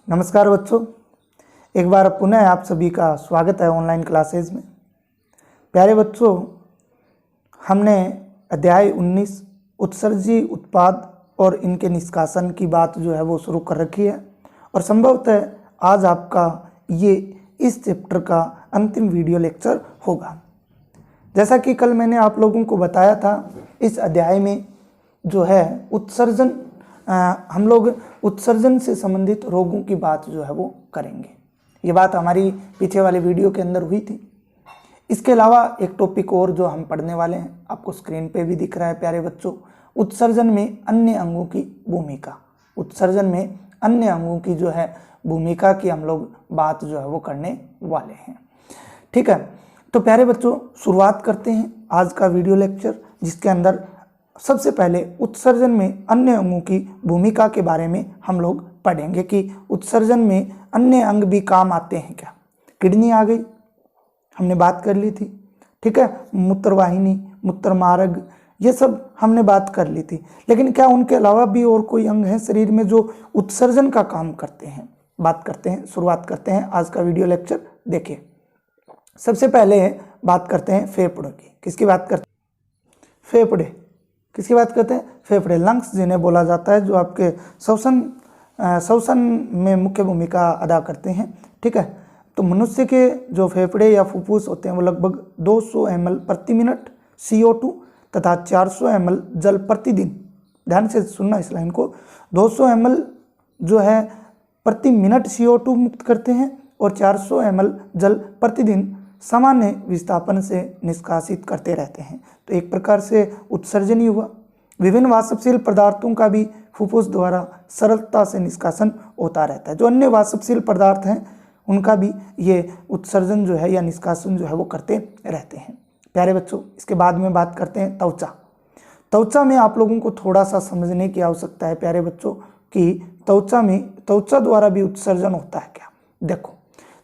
नमस्कार बच्चों, एक बार पुनः आप सभी का स्वागत है ऑनलाइन क्लासेज में। प्यारे बच्चों, हमने अध्याय 19 उत्सर्जी उत्पाद और इनके निष्कासन की बात जो है वो शुरू कर रखी है और संभवतः आज आपका ये इस चैप्टर का अंतिम वीडियो लेक्चर होगा। जैसा कि कल मैंने आप लोगों को बताया था, इस अध्याय में जो है उत्सर्जन हम लोग उत्सर्जन से संबंधित रोगों की बात जो है वो करेंगे। ये बात हमारी पीछे वाले वीडियो के अंदर हुई थी। इसके अलावा एक टॉपिक और जो हम पढ़ने वाले हैं, आपको स्क्रीन पे भी दिख रहा है प्यारे बच्चों, उत्सर्जन में अन्य अंगों की भूमिका। उत्सर्जन में अन्य अंगों की जो है भूमिका की हम लोग बात जो है वो करने वाले हैं। ठीक है, तो प्यारे बच्चों शुरुआत करते हैं आज का वीडियो लेक्चर, जिसके अंदर सबसे पहले उत्सर्जन में अन्य अंगों की भूमिका के बारे में हम लोग पढ़ेंगे कि उत्सर्जन में अन्य अंग भी काम आते हैं क्या। किडनी आ गई, हमने बात कर ली थी। ठीक है, मूत्रवाहिनी, मूत्रमार्ग, ये सब हमने बात कर ली थी। लेकिन क्या उनके अलावा भी और कोई अंग है शरीर में जो उत्सर्जन का काम करते हैं? बात करते हैं, शुरुआत करते हैं आज का वीडियो लेक्चर। देखिए, सबसे पहले बात करते हैं फेफड़ों की। किसकी बात करते हैं? फेफड़े। किसकी बात करते हैं? फेफड़े, लंग्स जिन्हें बोला जाता है, जो आपके श्वसन में मुख्य भूमिका अदा करते हैं। ठीक है, तो मनुष्य के जो फेफड़े या फुफ्फुस होते हैं वो लगभग 200 ml प्रति मिनट CO2 तथा 400 ml जल प्रतिदिन, ध्यान से सुनना इस लाइन को, 200 ml जो है प्रति मिनट CO2 मुक्त करते हैं और 400 ml जल प्रतिदिन सामान्य विस्थापन से निष्कासित करते रहते हैं। तो एक प्रकार से उत्सर्जन ही हुआ। विभिन्न वाष्पशील पदार्थों का भी फुफ्फुस द्वारा सरलता से निष्कासन होता रहता है। जो अन्य वाष्पशील पदार्थ हैं उनका भी ये उत्सर्जन जो है या निष्कासन जो है वो करते रहते हैं। प्यारे बच्चों, इसके बाद में बात करते हैं त्वचा। त्वचा में आप लोगों को थोड़ा सा समझने की आवश्यकता है प्यारे बच्चों कि त्वचा द्वारा भी उत्सर्जन होता है क्या। देखो,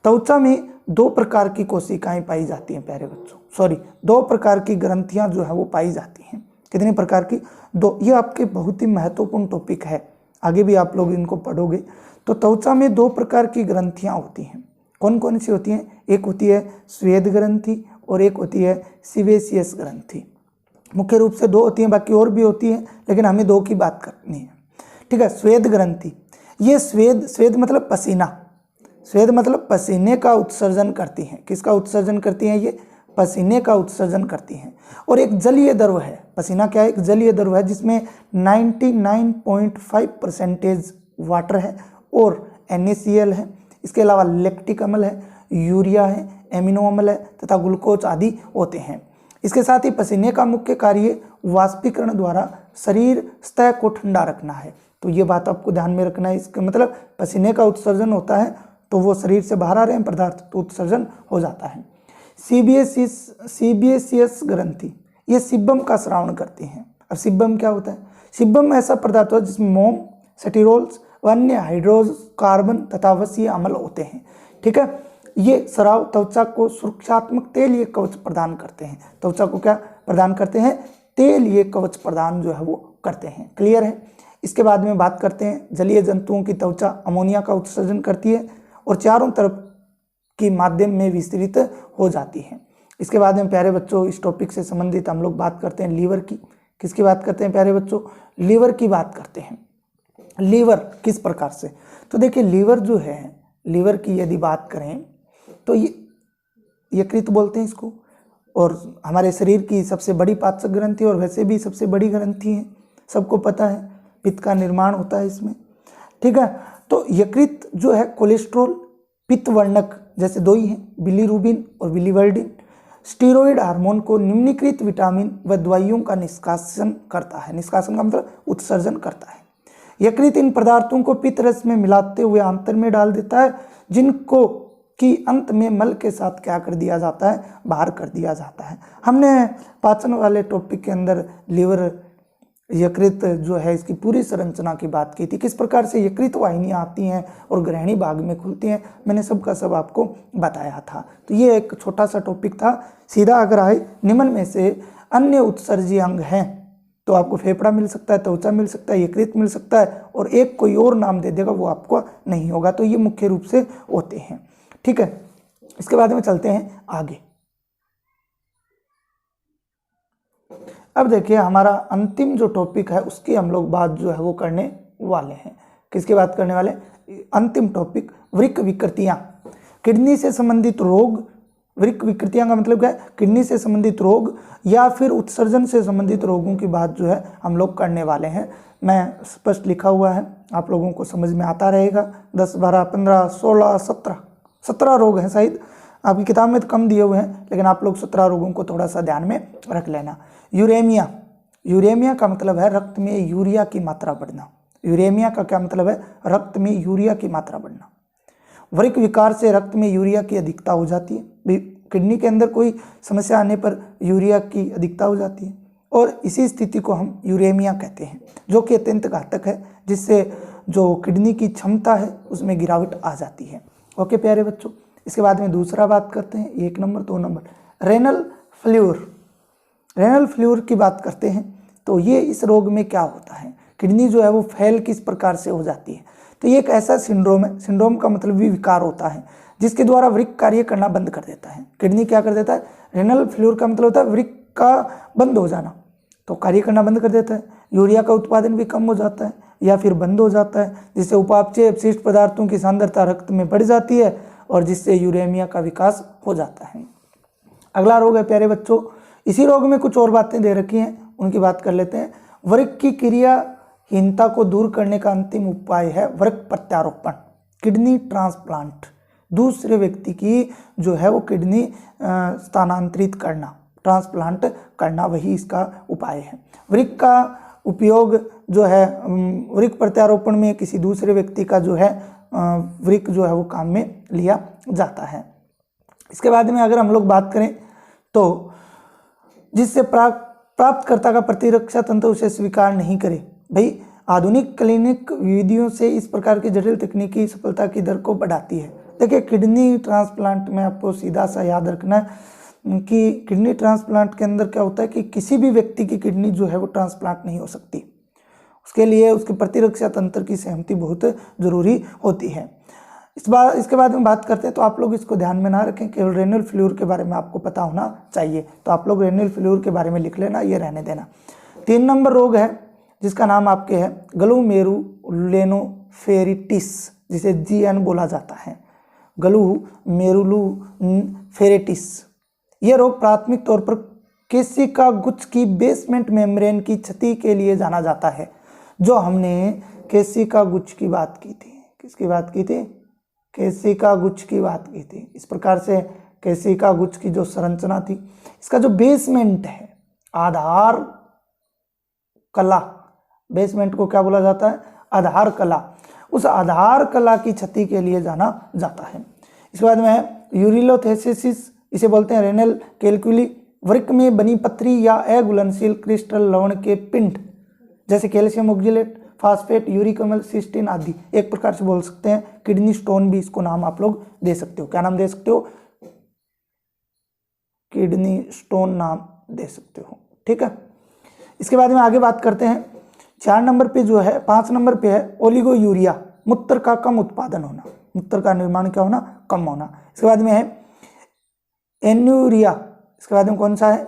त्वचा में 2 प्रकार की कोशिकाएं पाई जाती हैं प्यारे बच्चों, 2 प्रकार की ग्रंथियां जो है वो पाई जाती हैं। कितनी प्रकार की? 2। ये आपके बहुत ही महत्वपूर्ण टॉपिक है, आगे भी आप लोग इनको पढ़ोगे। तो त्वचा में 2 प्रकार की ग्रंथियां होती हैं। कौन कौन सी होती हैं? एक होती है स्वेद ग्रंथि और एक होती है सीबेसियस ग्रंथि। मुख्य रूप से 2 होती हैं, बाकी और भी होती हैं, लेकिन हमें 2 की बात करनी है। ठीक है, स्वेद ग्रंथि, ये स्वेद मतलब पसीना, स्वेद मतलब पसीने का उत्सर्जन करती हैं। किसका उत्सर्जन करती हैं? ये पसीने का उत्सर्जन करती हैं। और एक जलीय द्रव है, पसीना क्या है? एक जलीय द्रव है जिसमें 99.5% वाटर है और NaCl है। इसके अलावा लैक्टिक अम्ल है, यूरिया है, एमिनो अम्ल है तथा ग्लूकोज आदि होते हैं। इसके साथ ही पसीने का मुख्य कार्य वाष्पीकरण द्वारा शरीर सतह को ठंडा रखना है। तो ये बात आपको ध्यान में रखना है। इसका मतलब पसीने का उत्सर्जन होता है तो वो शरीर से बाहर आ रहे हैं पदार्थ तो उत्सर्जन हो जाता है। सीबेसियस ग्रंथि, ये सिब्बम का स्रावण करती हैं। अब सिब्बम क्या होता है? सिब्बम ऐसा पदार्थ है जिसमें मोम, सेटिरोल्स व अन्य हाइड्रोकार्बन तथा वसीय अम्ल होते हैं। ठीक है, ये स्राव त्वचा को सुरक्षात्मक तेलीय कवच प्रदान करते हैं। त्वचा को क्या प्रदान करते हैं? तेलीय कवच प्रदान जो है वो करते हैं। क्लियर है? इसके बाद में बात करते हैं जलीय जंतुओं की त्वचा अमोनिया का उत्सर्जन करती है और चारों तरफ के माध्यम में विस्तृत हो जाती है। इसके बाद में प्यारे बच्चों इस टॉपिक से संबंधित हम लोग बात करते हैं लीवर की। किसकी बात करते हैं प्यारे बच्चों? लीवर की बात करते हैं। लीवर किस प्रकार से? तो देखिए, लीवर जो है, लीवर की यदि बात करें तो ये यकृत बोलते हैं इसको, और हमारे शरीर की सबसे बड़ी पाचक ग्रंथि और वैसे भी सबसे बड़ी ग्रंथि है, सबको पता है। पित्त का निर्माण होता है इसमें। ठीक है, तो यकृत जो है कोलेस्ट्रॉल, पित्त वर्णक जैसे 2 ही हैं, बिलीरुबिन और बिलीवर्डिन, स्टीरॉयड हार्मोन को निम्नलिखित विटामिन व दवाइयों का निष्कासन करता है। निष्कासन का मतलब उत्सर्जन करता है। यकृत इन पदार्थों को पित्त रस में मिलाते हुए आंत्र में डाल देता है, जिनको कि अंत में मल के साथ क्या कर दिया जाता है? बाहर कर दिया जाता है। हमने पाचन वाले टॉपिक के अंदर लीवर, यकृत जो है इसकी पूरी संरचना की बात की थी, किस प्रकार से यकृत वाहिनियाँ आती हैं और ग्रहणी भाग में खुलती हैं, मैंने सब का सब आपको बताया था। तो ये एक छोटा सा टॉपिक था। सीधा अगर आए, निम्न में से अन्य उत्सर्जी अंग हैं तो आपको फेफड़ा मिल सकता है, त्वचा मिल सकता है, यकृत मिल सकता है, और एक कोई और नाम दे देगा, वो आपको नहीं होगा। तो ये मुख्य रूप से होते हैं, ठीक है। इसके बाद में चलते हैं आगे। अब देखिए हमारा अंतिम जो टॉपिक है उसकी हम लोग बात जो है वो करने वाले हैं। किसकी बात करने वाले? अंतिम टॉपिक, वृक्क विकृतियां, किडनी से संबंधित रोग। वृक्क विकृतियां का मतलब क्या है? किडनी से संबंधित रोग या फिर उत्सर्जन से संबंधित रोगों की बात जो है हम लोग करने वाले हैं। मैं स्पष्ट लिखा हुआ है, आप लोगों को समझ में आता रहेगा। 10, 12, 15, 16, 17 रोग हैं शायद, आपकी किताब में तो कम दिए हुए हैं, लेकिन आप लोग 17 रोगों को थोड़ा सा ध्यान में रख लेना। यूरेमिया, यूरेमिया का मतलब है रक्त में यूरिया की मात्रा बढ़ना। यूरेमिया का क्या मतलब है? रक्त में यूरिया की मात्रा बढ़ना। वृक्क विकार से रक्त में यूरिया की अधिकता हो जाती है। किडनी के अंदर कोई समस्या आने पर यूरिया की अधिकता हो जाती है, और इसी स्थिति को हम यूरेमिया कहते हैं, जो कि अत्यंत घातक है, जिससे जो किडनी की क्षमता है उसमें गिरावट आ जाती है। ओके प्यारे बच्चों, इसके बाद में दूसरा बात करते हैं, 1 नंबर 2 नंबर, रेनल फ्लूर। रेनल फ्लूर की बात करते हैं तो ये इस रोग में क्या होता है? किडनी जो है वो फेल किस प्रकार से हो जाती है? तो ये एक ऐसा सिंड्रोम है, सिंड्रोम का मतलब भी विकार होता है, जिसके द्वारा वृक्क कार्य करना बंद कर देता है। किडनी क्या कर देता है? रेनल फ्लूर का मतलब होता है वृक्क का बंद हो जाना, तो कार्य करना बंद कर देता है। यूरिया का उत्पादन भी कम हो जाता है या फिर बंद हो जाता है, जिससे उपापचय अपशिष्ट पदार्थों की सांद्रता रक्त में बढ़ जाती है, और जिससे यूरेमिया का विकास हो जाता है। अगला रोग है प्यारे बच्चों, इसी रोग में कुछ और बातें दे रखी हैं, उनकी बात कर लेते हैं। वृक्क की क्रियाहीनता को दूर करने का अंतिम उपाय है वृक्क प्रत्यारोपण, किडनी ट्रांसप्लांट। दूसरे व्यक्ति की जो है वो किडनी स्थानांतरित करना, ट्रांसप्लांट करना, वही इसका उपाय है। वृक्क का उपयोग जो है वृक्क प्रत्यारोपण में किसी दूसरे व्यक्ति का जो है वृक्क जो है वो काम में लिया जाता है। इसके बाद में अगर हम लोग बात करें तो जिससे प्राप्तकर्ता का प्रतिरक्षा तंत्र उसे स्वीकार नहीं करे। भाई आधुनिक क्लिनिक विधियों से इस प्रकार की जटिल तकनीकी सफलता की दर को बढ़ाती है। देखिए किडनी ट्रांसप्लांट में आपको सीधा सा याद रखना है कि किडनी ट्रांसप्लांट के अंदर क्या होता है कि किसी भी व्यक्ति की किडनी जो है वो ट्रांसप्लांट नहीं हो सकती, उसके लिए उसके प्रतिरक्षा तंत्र की सहमति बहुत जरूरी होती है। इसके बाद में बात करते हैं तो आप लोग इसको ध्यान में ना रखें, केवल रेनल फ्लूर के बारे में आपको पता होना चाहिए, तो आप लोग रेनल फ्लूर के बारे में लिख लेना, ये रहने देना। 3 नंबर रोग है जिसका नाम आपके है ग्लूमेरुलोनेफ्रिटिस, जिसे GN बोला जाता है, ग्लूमेरुलोनेफ्रिटिस। यह रोग प्राथमिक तौर पर केशिका गुच्छ की बेसमेंट मेम्ब्रेन की क्षति के लिए जाना जाता है। जो हमने केशिका गुच्छ की बात की थी, किसकी बात की थी? केशिका गुच्छ की बात की थी। इस प्रकार से केशिका गुच्छ की जो संरचना थी, इसका जो बेसमेंट है, आधार कला, बेसमेंट को क्या बोला जाता है? आधार कला। उस आधार कला की क्षति के लिए जाना जाता है। इसके बाद में है यूरिलोथेसिस, इसे बोलते हैं रेनल कैल्कुली। वृक्क में बनी पथरी या अघुलनशील क्रिस्टल लवण के पिंड जैसे कैल्शियम ऑक्जेलेट, फास्फेट, यूरिक अम्ल, सिस्टीन आदि, एक प्रकार से बोल सकते हैं किडनी स्टोन भी इसको नाम आप लोग दे सकते हो। क्या नाम दे सकते हो? किडनी स्टोन नाम दे सकते हो, ठीक है। इसके बाद में आगे बात करते हैं 4 नंबर पे जो है, 5 नंबर पे है ओलिगोयूरिया, मूत्र का कम उत्पादन होना, मूत्र का निर्माण क्या होना? कम होना। इसके बाद में है एन्यूरिया, इसके बाद में कौन सा है?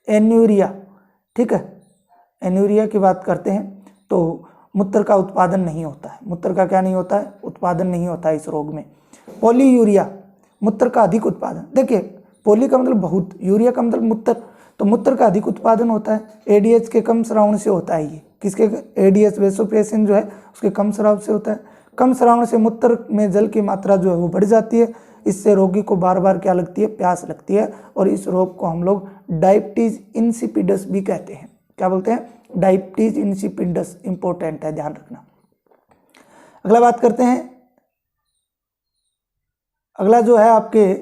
एन्यूरिया, ठीक है। एन्यूरिया की बात करते हैं तो मूत्र का उत्पादन नहीं होता है, मूत्र का क्या नहीं होता है? उत्पादन नहीं होता है इस रोग में। पॉलीयूरिया, मूत्र का अधिक उत्पादन। देखिए पॉली का मतलब बहुत, यूरिया का मतलब मूत्र, तो मूत्र का अधिक उत्पादन होता है। एडीएच के कम स्रावन से होता है ये, किसके? एडीएच वेसोप्रेसिन जो है उसके कम स्राव से होता है। कम स्रावन से मूत्र में जल की मात्रा जो है वो बढ़ जाती है, इससे रोगी को बार बार क्या लगती है? प्यास लगती है, और इस रोग को हम लोग डायबिटीज इंसिपिडस भी कहते हैं। क्या बोलते हैं? डायबिटीज इंसिपिडस, इंपॉर्टेंट है, ध्यान रखना। अगला बात करते हैं, अगला जो है आपके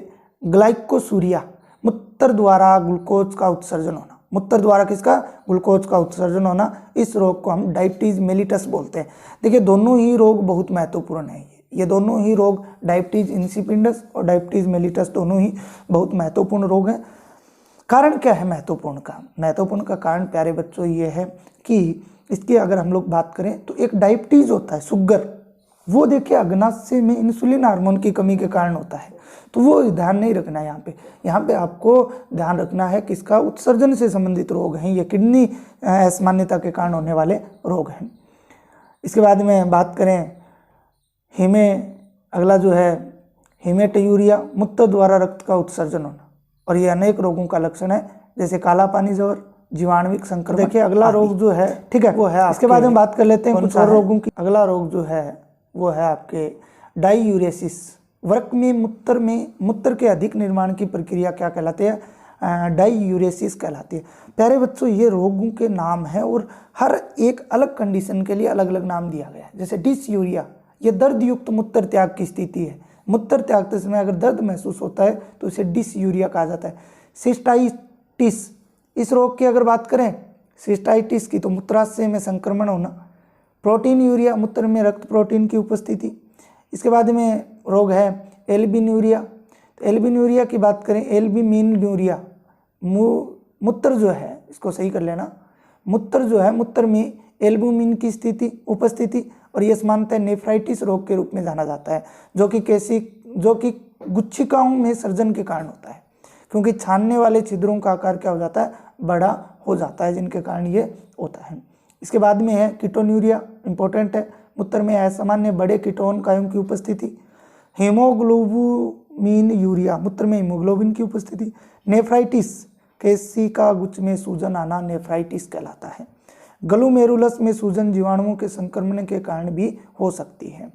ग्लाइकोसूरिया, मूत्र द्वारा ग्लूकोज का उत्सर्जन होना। मूत्र द्वारा किसका? ग्लूकोज का उत्सर्जन होना। इस रोग को हम डायबिटीज मेलिटस बोलते हैं। देखिए दोनों ही रोग बहुत महत्वपूर्ण है, ये दोनों ही रोग, डायबिटीज इंसिपिडस और डायबिटीज मेलिटस, दोनों ही बहुत महत्वपूर्ण रोग हैं। कारण क्या है महत्वपूर्ण का? महत्वपूर्ण का कारण प्यारे बच्चों ये है कि इसकी अगर हम लोग बात करें तो एक डायबिटीज होता है, शुगर, वो देखिए अग्नाशय में इंसुलिन हार्मोन की कमी के कारण होता है। तो वो ध्यान नहीं रखना है यहाँ पे आपको ध्यान रखना है कि इसका उत्सर्जन से संबंधित रोग हैं, ये किडनी असामान्यता के कारण होने वाले रोग हैं। इसके बाद में बात करें अगला जो है हेमेटयूरिया, मूत्र द्वारा रक्त का उत्सर्जन होना, और ये अनेक रोगों का लक्षण है, जैसे काला पानी ज्वर, जीवाणुविक संक्रमण। देखिए अगला रोग जो है, ठीक है, वो है, इसके बाद में बात कर लेते हैं कुछ और रोगों की। अगला रोग जो है वो है आपके डायूरेसिस। वृक्क में मूत्र के अधिक निर्माण की प्रक्रिया क्या कहलाती है? डायूरेसिस कहलाती है। प्यारे बच्चों ये रोगों के नाम है और हर एक अलग कंडीशन के लिए अलग अलग नाम दिया गया है। जैसे डिसयूरिया, ये दर्द युक्त मूत्र त्याग की स्थिति है। मूत्र त्यागते समय अगर दर्द महसूस होता है तो इसे डिसयूरिया कहा जाता है। सिस्टाइटिस, इस रोग की अगर बात करें सिस्टाइटिस की, तो मूत्राशय में संक्रमण होना। प्रोटीन यूरिया, मूत्र में रक्त प्रोटीन की उपस्थिति। इसके बाद में रोग है एल्बिन्यूरिया। तो एल्बिन्यूरिया की बात करें, एल्ब्यूमिन्यूरिया, मूत्र जो है, इसको सही कर लेना, मूत्र जो है, मूत्र में एल्ब्यूमिन की उपस्थिति, और यह सामान्यतः नेफ्राइटिस रोग के रूप में जाना जाता है, जो कि गुच्छिकाओं में सर्जन के कारण होता है, क्योंकि छानने वाले छिद्रों का आकार क्या हो जाता है? बड़ा हो जाता है, जिनके कारण ये होता है। इसके बाद में है कीटोन्यूरिया, इंपॉर्टेंट है, मूत्र में असामान्य बड़े कीटोन कायों की उपस्थिति। हीमोग्लोबिन यूरिया, मूत्र में हीमोग्लोबिन की उपस्थिति। नेफ्राइटिस, केशिका गुच्छ में सूजन आना नेफ्राइटिस कहलाता है। ग्लोमेरुलस में सूजन जीवाणुओं के संक्रमण के कारण भी हो सकती है।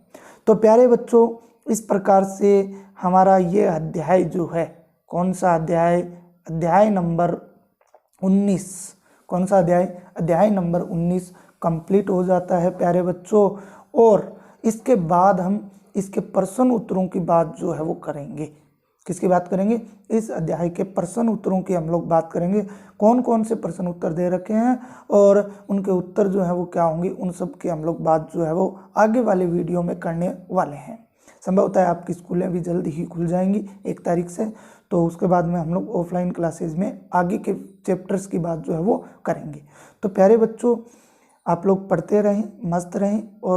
तो प्यारे बच्चों, इस प्रकार से हमारा ये अध्याय जो है, कौन सा अध्याय? अध्याय नंबर 19। कौन सा अध्याय? अध्याय नंबर 19 कंप्लीट हो जाता है प्यारे बच्चों। और इसके बाद हम इसके प्रश्न उत्तरों की बात जो है वो करेंगे। किसकी बात करेंगे? इस अध्याय के प्रश्न उत्तरों की हम लोग बात करेंगे। कौन कौन से प्रश्न उत्तर दे रखे हैं और उनके उत्तर जो है वो क्या होंगे, उन सब की हम लोग बात जो है वो आगे वाले वीडियो में करने वाले हैं। संभवतः है आपकी स्कूलें भी जल्द ही खुल जाएंगी 1 तारीख से, तो उसके बाद में हम लोग ऑफलाइन क्लासेज में आगे के चैप्टर्स की बात जो है वो करेंगे। तो प्यारे बच्चों, आप लोग पढ़ते रहें, मस्त रहें और